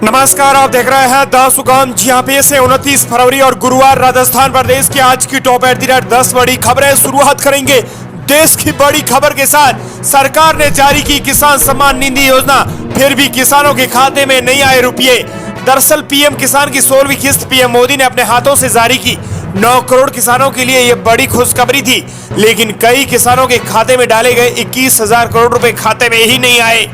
नमस्कार, आप देख रहे हैं द सुगम। यहाँ पे से 29 फरवरी और गुरुवार राजस्थान प्रदेश की आज की टॉप एट द रेट 10 बड़ी खबरें शुरुआत करेंगे देश की बड़ी खबर के साथ। सरकार ने जारी की किसान सम्मान निधि योजना, फिर भी किसानों के खाते में नहीं आए रुपये। दरअसल पीएम किसान की 16वीं किस्त पीएम मोदी ने अपने हाथों से जारी की। 9 करोड़ किसानों के लिए ये बड़ी खुशखबरी थी, लेकिन कई किसानों के खाते में डाले गए 21,000 करोड़ रुपए खाते में ही नहीं आए।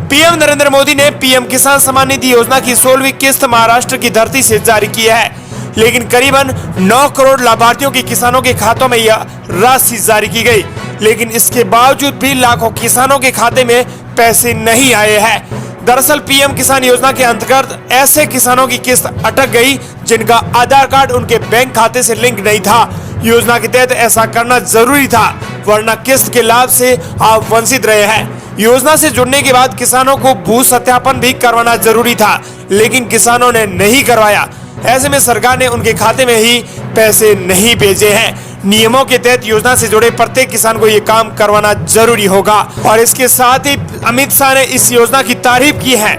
पीएम नरेंद्र मोदी ने पीएम किसान सम्मान निधि योजना की 16वीं किस्त महाराष्ट्र की धरती से जारी की है, लेकिन करीबन 9 करोड़ लाभार्थियों के किसानों के खातों में यह राशि जारी की गई, लेकिन इसके बावजूद भी लाखों किसानों के खाते में पैसे नहीं आए हैं। दरअसल पीएम किसान योजना के अंतर्गत ऐसे किसानों की किस्त अटक गई जिनका आधार कार्ड उनके बैंक खाते से लिंक नहीं था। योजना के तहत ऐसा करना जरूरी था, वरना किस्त के लाभ से आप वंचित रहे हैं। योजना से जुड़ने के बाद किसानों को भू सत्यापन भी करवाना जरूरी था, लेकिन किसानों ने नहीं करवाया। ऐसे में सरकार ने उनके खाते में ही पैसे नहीं भेजे हैं। नियमों के तहत योजना से जुड़े प्रत्येक किसान को ये काम करवाना जरूरी होगा। और इसके साथ ही अमित शाह ने इस योजना की तारीफ की है।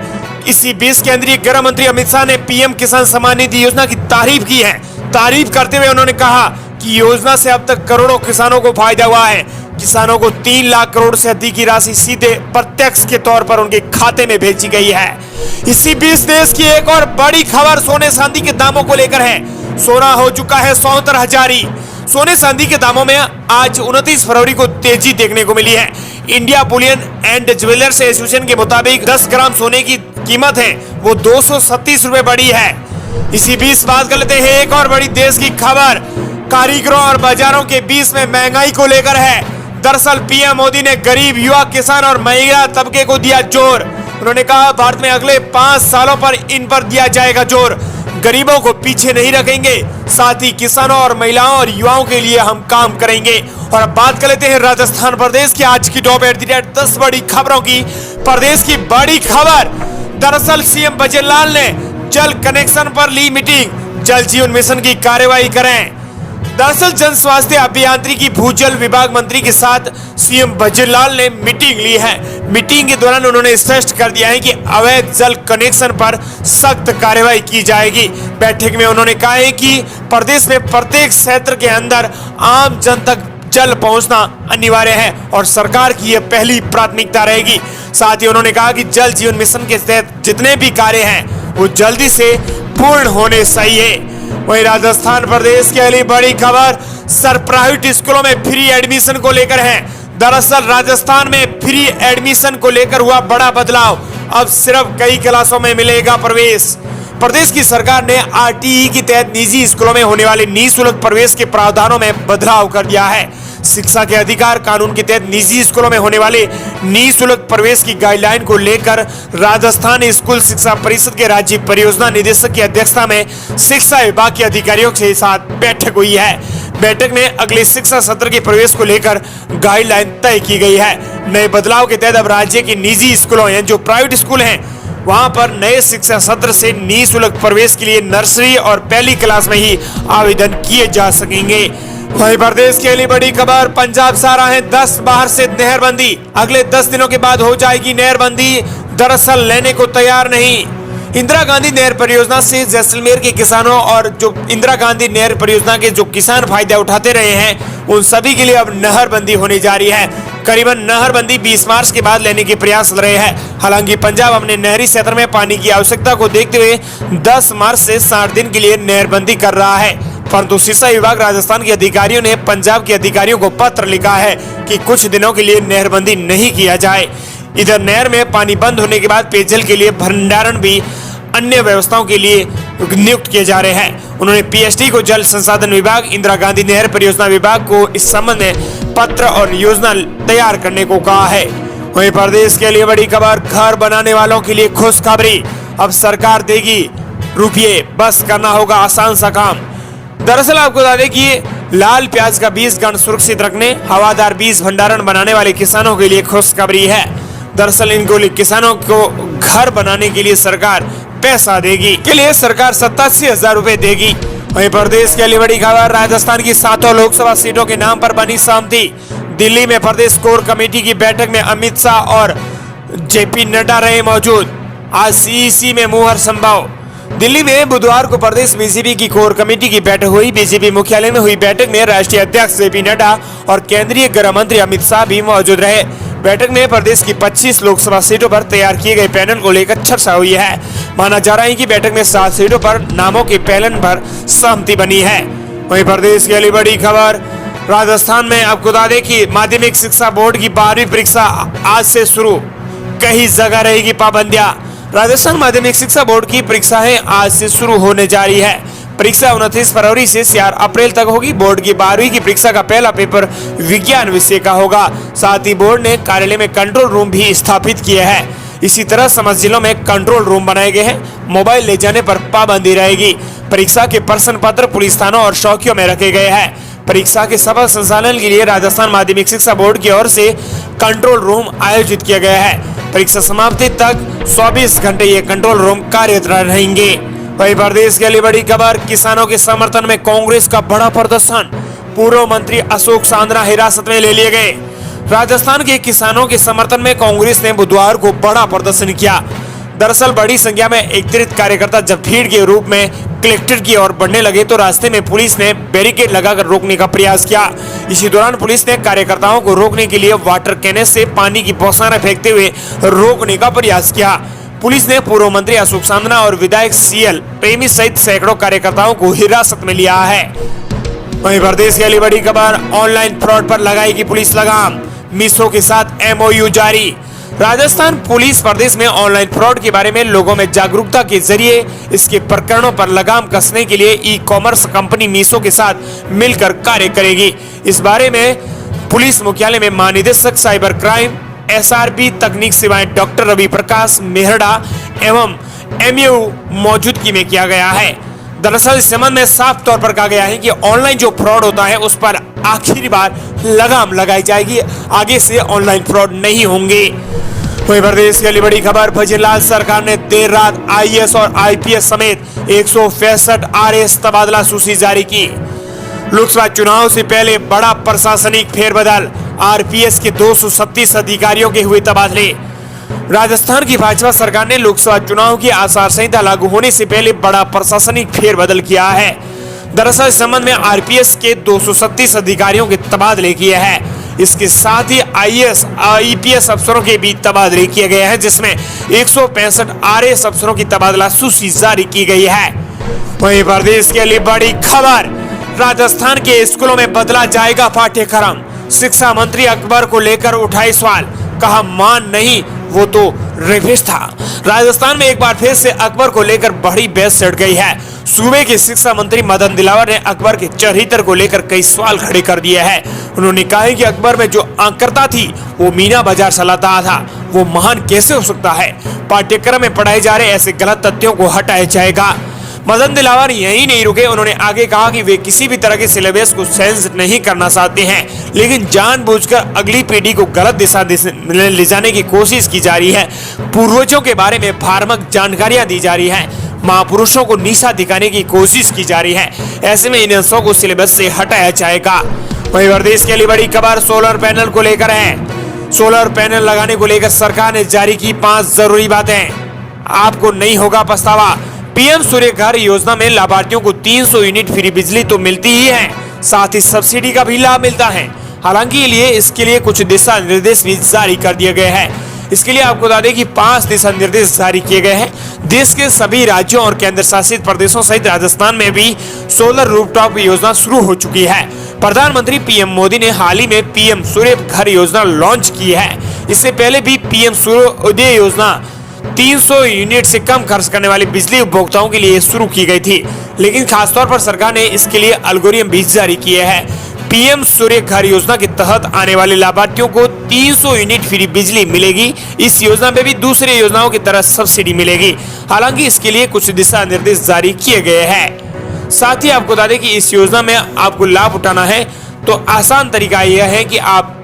इसी बीच केंद्रीय गृह मंत्री अमित शाह ने पीएम किसान सम्मान निधि योजना की तारीफ की है। तारीफ करते हुए उन्होंने कहा कि योजना से अब तक करोड़ों किसानों को फायदा हुआ है। किसानों को 3 लाख करोड़ से अधिक की राशि सीधे प्रत्यक्ष के तौर पर उनके खाते में भेजी गई है। इसी बीच देश की एक और बड़ी खबर सोने चांदी के दामों को लेकर है। सोना हो चुका है 77,000। सोने चांदी के दामों में आज 29 फरवरी को तेजी देखने को मिली है। India Boolean and jewellers association के मुताबिक 10 ग्राम सोने की कीमत है वो 237 रुपए बढ़ी है। इसी बीच बात कर लेते हैं एक और बड़ी देश की खबर कारीगरों और बाजारों के बीच में महंगाई को लेकर है। दरअसल पीएम मोदी ने गरीब, युवा, किसान और महिला तबके को दिया जोर। उन्होंने कहा भारत में अगले 5 सालों पर इन पर दिया जाएगा जोर। गरीबों को पीछे नहीं रखेंगे, साथ ही किसानों और महिलाओं और युवाओं के लिए हम काम करेंगे। और अब बात कर लेते हैं राजस्थान प्रदेश की आज की टॉप एट द रेट 10 बड़ी खबरों की। प्रदेश की बड़ी खबर, दरअसल सीएम बजरलाल ने जल कनेक्शन पर ली मीटिंग। जल जीवन मिशन की कार्यवाही करें। दरअसल जन स्वास्थ्य अभियांत्रिकी भूजल विभाग मंत्री के साथ सीएम बजरलाल ने मीटिंग ली है। मीटिंग के दौरान उन्होंने स्पष्ट कर दिया है कि अवैध जल कनेक्शन पर सख्त कार्रवाई की जाएगी। बैठक में उन्होंने कहा है कि प्रदेश में प्रत्येक क्षेत्र के अंदर आम जन तक जल पहुंचना अनिवार्य है और सरकार की यह पहली प्राथमिकता रहेगी। साथ ही उन्होंने कहा कि जल जीवन मिशन के तहत जितने भी कार्य हैं वो जल्दी से पूर्ण होने चाहिए। वहीं राजस्थान प्रदेश की अगली बड़ी खबर सर प्राइवेट स्कूलों में फ्री एडमिशन को लेकर है। दरअसल राजस्थान में फ्री एडमिशन को लेकर हुआ बड़ा बदलाव। अब सिर्फ कई क्लासों में मिलेगा प्रवेश। प्रदेश की सरकार ने आरटीई के तहत निजी स्कूलों में होने वाले निःशुल्क प्रवेश के प्रावधानों में बदलाव कर दिया है। शिक्षा के अधिकार कानून के तहत निजी स्कूलों में होने वाले निःशुल्क प्रवेश की गाइडलाइन को लेकर राजस्थान स्कूल शिक्षा परिषद के राज्य परियोजना निदेशक की अध्यक्षता में शिक्षा विभाग के अधिकारियों के साथ बैठक हुई है। बैठक में अगले शिक्षा सत्र के प्रवेश को लेकर गाइडलाइन तय की गई है। नए बदलाव के तहत अब राज्य के निजी स्कूलों यानी जो प्राइवेट स्कूल हैं वहां पर नए शिक्षा सत्र से निःशुल्क प्रवेश के लिए नर्सरी और पहली क्लास में ही आवेदन किए जा सकेंगे। वहीं प्रदेश के लिए बड़ी खबर पंजाब से आ रहा है 10 बाहर से नहरबंदी। अगले 10 दिनों के बाद हो जाएगी नहरबंदी। दरअसल लेने को तैयार नहीं। इंदिरा गांधी नहर परियोजना से जैसलमेर के किसानों और जो इंदिरा गांधी नहर परियोजना के जो किसान फायदा उठाते रहे हैं उन सभी के लिए अब नहरबंदी होने जा रही है। करीबन नहरबंदी 20 मार्च के बाद लेने के प्रयास चल रहे हैं। हालांकि पंजाब अपने नहरी क्षेत्र में पानी की आवश्यकता को देखते हुए 10 मार्च से 60 दिन के लिए नहरबंदी कर रहा है, परंतु सिंचाई विभाग राजस्थान के अधिकारियों ने पंजाब के अधिकारियों को पत्र लिखा है कि कुछ दिनों के लिए नहरबंदी नहीं किया जाए। इधर नहर में पानी बंद होने के बाद पेयजल के लिए भंडारण भी अन्य व्यवस्थाओं के लिए नियुक्त किए जा रहे हैं। उन्होंने पीएचडी को जल संसाधन विभाग, इंदिरा गांधी नहर परियोजना विभाग को इस संबंध में पत्र और योजना तैयार करने को कहा है। वहीं प्रदेश के लिए बड़ी खबर घर बनाने वालों के लिए खुशखबरी। अब सरकार देगी रुपये, बस करना होगा आसान सा काम। दरअसल आपको बता दें कि लाल प्याज का बीज गण सुरक्षित रखने, हवादार बीज भंडारण बनाने वाले किसानों के लिए खुशखबरी है। दरअसल इनको किसानों को घर बनाने के लिए सरकार पैसा देगी। के लिए सरकार 87,000 रुपए देगी। वहीं प्रदेश के लिए बड़ी खबर राजस्थान की 7 लोकसभा सीटों के नाम पर बनी सहमति। दिल्ली में प्रदेश कोर कमेटी की बैठक में अमित शाह और जेपी नड्डा रहे मौजूद। आज सीईसी में मुहर संभव। दिल्ली में बुधवार को प्रदेश बीजेपी की कोर कमेटी की बैठक हुई। बीजेपी मुख्यालय में हुई बैठक में राष्ट्रीय अध्यक्ष जेपी नड्डा और केंद्रीय गृह मंत्री अमित शाह भी मौजूद रहे। बैठक में प्रदेश की 25 लोकसभा सीटों पर तैयार किए गए पैनल को लेकर चर्चा हुई है। माना जा रहा है कि बैठक में 7 सीटों पर नामों के पैनल पर सहमति बनी है। वहीं प्रदेश की अगली बड़ी खबर राजस्थान में आपको बता दें कि माध्यमिक शिक्षा बोर्ड की 12वीं परीक्षा आज से शुरू, कई जगह रहेगी पाबंदियां। राजस्थान माध्यमिक शिक्षा बोर्ड की परीक्षाएं आज से शुरू होने जा रही है। परीक्षा 29 फरवरी से 4 अप्रैल तक होगी। बोर्ड की 12वीं की परीक्षा का पहला पेपर विज्ञान विषय का होगा। साथ ही बोर्ड ने कार्यालय में कंट्रोल रूम भी स्थापित किए हैं। इसी तरह समस्त जिलों में कंट्रोल रूम बनाए गए हैं। मोबाइल ले जाने पर पाबंदी रहेगी। परीक्षा के प्रश्न पत्र पुलिस थानों और चौकियों में रखे गए हैं। परीक्षा के सफल संचालन के लिए राजस्थान माध्यमिक शिक्षा बोर्ड की ओर से कंट्रोल रूम आयोजित किया गया है। परीक्षा समाप्ति तक 24 घंटे ये कंट्रोल रूम कार्यरत रहेंगे। वहीं प्रदेश के लिए बड़ी खबर, किसानों के समर्थन में कांग्रेस का बड़ा प्रदर्शन। पूर्व मंत्री अशोक चांदना हिरासत में ले लिए गए। राजस्थान के किसानों के समर्थन में कांग्रेस ने बुधवार को बड़ा प्रदर्शन किया। दरअसल बड़ी संख्या में एकत्रित कार्यकर्ता जब भीड़ के रूप में कलेक्टर की ओर बढ़ने लगे तो रास्ते में पुलिस ने बैरिकेड लगाकर रोकने का प्रयास किया। इसी दौरान पुलिस ने कार्यकर्ताओं को रोकने के लिए वाटर कैन से पानी की बौछारें फेंकते हुए रोकने का प्रयास किया। पुलिस ने पूर्व मंत्री अशोक चांदना और विधायक सीएल प्रेमी सहित सैकड़ों कार्यकर्ताओं को हिरासत में लिया है। वहीं प्रदेश की अगली बड़ी खबर, ऑनलाइन फ्रॉड पर लगाएगी पुलिस लगाम। मीशो के साथ एमओयू जारी। राजस्थान पुलिस प्रदेश में ऑनलाइन फ्रॉड के बारे में लोगों में जागरूकता के जरिए इसके प्रकरणों पर लगाम कसने के लिए ई कॉमर्स कंपनी मीशो के साथ मिलकर कार्य करेगी। इस बारे में पुलिस मुख्यालय में महानिदेशक साइबर क्राइम एसआरबी तकनीक सेवाएं डॉक्टर रवि प्रकाश मेहरा एवं एमयू मौजूदगी में किया गया है। दरअसल इस संबंध में साफ तौर पर कहा गया है कि ऑनलाइन जो फ्रॉड होता है उस पर आखिरी बार लगाम लगाई जाएगी। आगे से ऑनलाइन फ्रॉड नहीं होंगे। वहीं प्रदेश की अगली बड़ी खबर, भजनलाल सरकार ने देर रात आईएएस और आईपीएस समेत 165 आरएएस तबादला सूची जारी की। लोकसभा चुनाव से पहले बड़ा प्रशासनिक फेरबदल, आरपीएस के 236 अधिकारियों के हुए तबादले। राजस्थान की भाजपा सरकार ने लोकसभा चुनाव की आचार संहिता लागू होने से पहले बड़ा प्रशासनिक फेरबदल किया है। दरअसल इस संबंध में आरपीएस के 236 अधिकारियों के तबादले किए हैं। इसके साथ ही आईएएस आईपीएस अफसरों के भी तबादले किए गए हैं, जिसमें 165 आरएएस अफसरों की तबादला सूची जारी की गई है। वहीं प्रदेश के लिए बड़ी खबर, राजस्थान के स्कूलों में बदला जाएगा पाठ्यक्रम। शिक्षा मंत्री अकबर को लेकर उठाए सवाल, कहा मान नहीं वो तो रेपिस्ट था। राजस्थान में एक बार फिर से अकबर को लेकर बड़ी बहस छिड़ गई है। सूबे के शिक्षा मंत्री मदन दिलावर ने अकबर के चरित्र को लेकर कई सवाल खड़े कर दिए हैं। उन्होंने कहा है कि अकबर में जो अंकरता थी वो मीना बाजार चलाता था, वो महान कैसे हो सकता है। पाठ्यक्रम में पढ़ाए जा रहे ऐसे गलत तथ्यों को हटाया जाएगा। मदन दिलावर यही नहीं रुके, उन्होंने आगे कहा कि वे किसी भी तरह के सिलेबस को चेंज नहीं करना चाहते हैं, लेकिन जानबूझकर अगली पीढ़ी को गलत दिशा में ले जाने की कोशिश की जा रही है। पूर्वजों के बारे में भ्रामक जानकारियां दी जा रही है, महापुरुषों को नीचा दिखाने की कोशिश की जा रही है। ऐसे में इन अंशों को सिलेबस से हटाया जाएगा। वहीं प्रदेश के लिए बड़ी खबर सोलर पैनल को लेकर है। सोलर पैनल लगाने को लेकर सरकार ने जारी की 5 जरूरी बातें, आपको नहीं होगा पछतावा। पीएम सूर्य घर योजना में लाभार्थियों को 300 यूनिट फ्री बिजली तो मिलती ही है, साथ ही सब्सिडी का भी लाभ मिलता है। हालांकि इसके लिए कुछ दिशा निर्देश भी जारी कर दिए गए हैं। इसके लिए आपको बता दें कि 5 दिशा निर्देश जारी किए गए हैं। देश के सभी राज्यों और केंद्र शासित प्रदेशों सहित राजस्थान में भी सोलर रूफटॉप योजना शुरू हो चुकी है। प्रधानमंत्री पीएम मोदी ने हाल ही में पीएम सूर्य घर योजना लॉन्च की है। इससे पहले भी पीएम सूर्योदय योजना 300 यूनिट से कम खर्च करने वाली बिजली उपभोक्ताओं के लिए शुरू की गई थी, लेकिन खासतौर पर सरकार ने इसके लिए एल्गोरिथम भी जारी किए हैं। पीएम सूर्य घर योजना के तहत आने वाले लाभार्थियों को 300 यूनिट फ्री बिजली मिलेगी। इस योजना में भी दूसरी योजनाओं की तरह सब्सिडी मिलेगी। हालांकि इसके लिए कुछ दिशा निर्देश जारी किए गए हैं। साथ ही आपको बता दें कि इस योजना में आपको लाभ उठाना है तो आसान तरीका यह है कि आप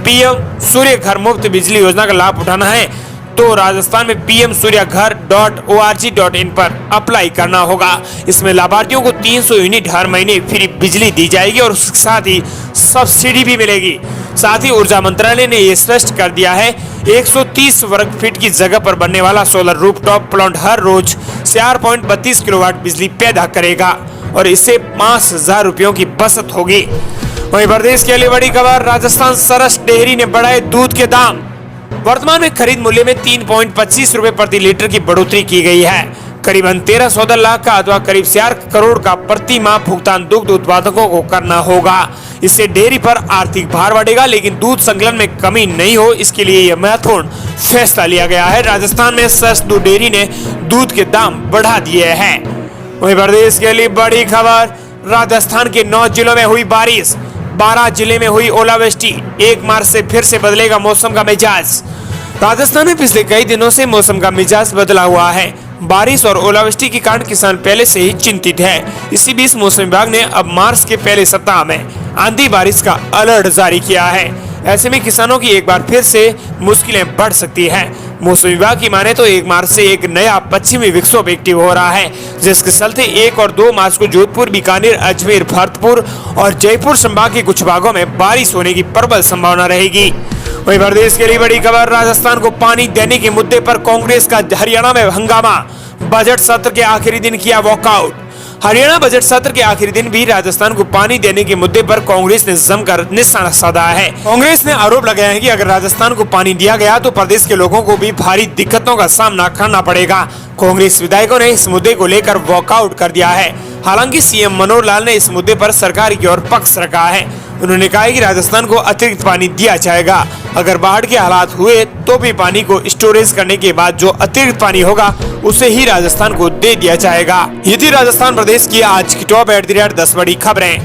पीएम सूर्य घर मुफ्त बिजली योजना का लाभ उठाना है तो राजस्थान में pmsuryaghar.org.in पर अप्लाई करना होगा। इसमें लाभार्थियों को 300 यूनिट हर महीने फ्री बिजली दी जाएगी और उसके साथ ही सब्सिडी भी मिलेगी। साथ ही ऊर्जा मंत्रालय ने ये स्पष्ट कर दिया है 130 वर्ग फीट की जगह पर बनने वाला सोलर रूफटॉप प्लांट हर रोज 4.32 किलोवाट बिजली पैदा करेगा और इससे 5,000 रुपयों की बचत होगी। वहीं प्रदेश के लिए बड़ी खबर, राजस्थान सरस डेयरी ने बढ़ाए दूध के दाम। वर्तमान में खरीद मूल्य में 3.25 रुपए प्रति लीटर की बढ़ोतरी की गई है। करीबन 1314 लाख का अथवा करीब 4 करोड़ का प्रति माह भुगतान दुग्ध उत्पादकों को करना होगा। इससे डेयरी पर आर्थिक भार बढ़ेगा, लेकिन दूध संकलन में कमी नहीं हो, इसके लिए यह महत्वपूर्ण फैसला लिया गया है। राजस्थान में सरस दूध डेयरी ने दूध के दाम बढ़ा दिए हैं। वहीं प्रदेश के लिए बड़ी खबर, राजस्थान के 9 जिलों में हुई बारिश, 12 जिले में हुई ओलावृष्टि। 1 मार्च से फिर से बदलेगा मौसम का मिजाज। राजस्थान में पिछले कई दिनों से मौसम का मिजाज बदला हुआ है। बारिश और ओलावृष्टि के कारण किसान पहले से ही चिंतित है। इसी बीच मौसम विभाग ने अब मार्च के पहले सप्ताह में आंधी बारिश का अलर्ट जारी किया है। ऐसे में किसानों की एक बार फिर से मुश्किलें बढ़ सकती हैं। मौसम विभाग की माने तो 1 मार्च से एक नया पश्चिमी विक्षोभ एक्टिव हो रहा है, जिसके चलते 1 और 2 मार्च को जोधपुर, बीकानेर, अजमेर, भरतपुर और जयपुर संभाग के कुछ भागों में बारिश होने की प्रबल संभावना रहेगी। वहीं प्रदेश के लिए बड़ी खबर, राजस्थान को पानी देने के मुद्दे पर कांग्रेस का हरियाणा में हंगामा। बजट सत्र के आखिरी दिन किया वॉकआउट। हरियाणा बजट सत्र के आखिरी दिन भी राजस्थान को पानी देने के मुद्दे पर कांग्रेस ने जमकर निशाना साधा है। कांग्रेस ने आरोप लगाया है कि अगर राजस्थान को पानी दिया गया तो प्रदेश के लोगों को भी भारी दिक्कतों का सामना करना पड़ेगा। कांग्रेस विधायकों ने इस मुद्दे को लेकर वॉकआउट कर दिया है। हालांकि सीएम मनोहर लाल ने इस मुद्दे पर सरकार की ओर पक्ष रखा है। उन्होंने कहा है कि राजस्थान को अतिरिक्त पानी दिया जाएगा। अगर बाढ़ के हालात हुए तो भी पानी को स्टोरेज करने के बाद जो अतिरिक्त पानी होगा उसे ही राजस्थान को दे दिया जाएगा। ये थी राजस्थान प्रदेश की आज की टॉप 10 बड़ी खबरें।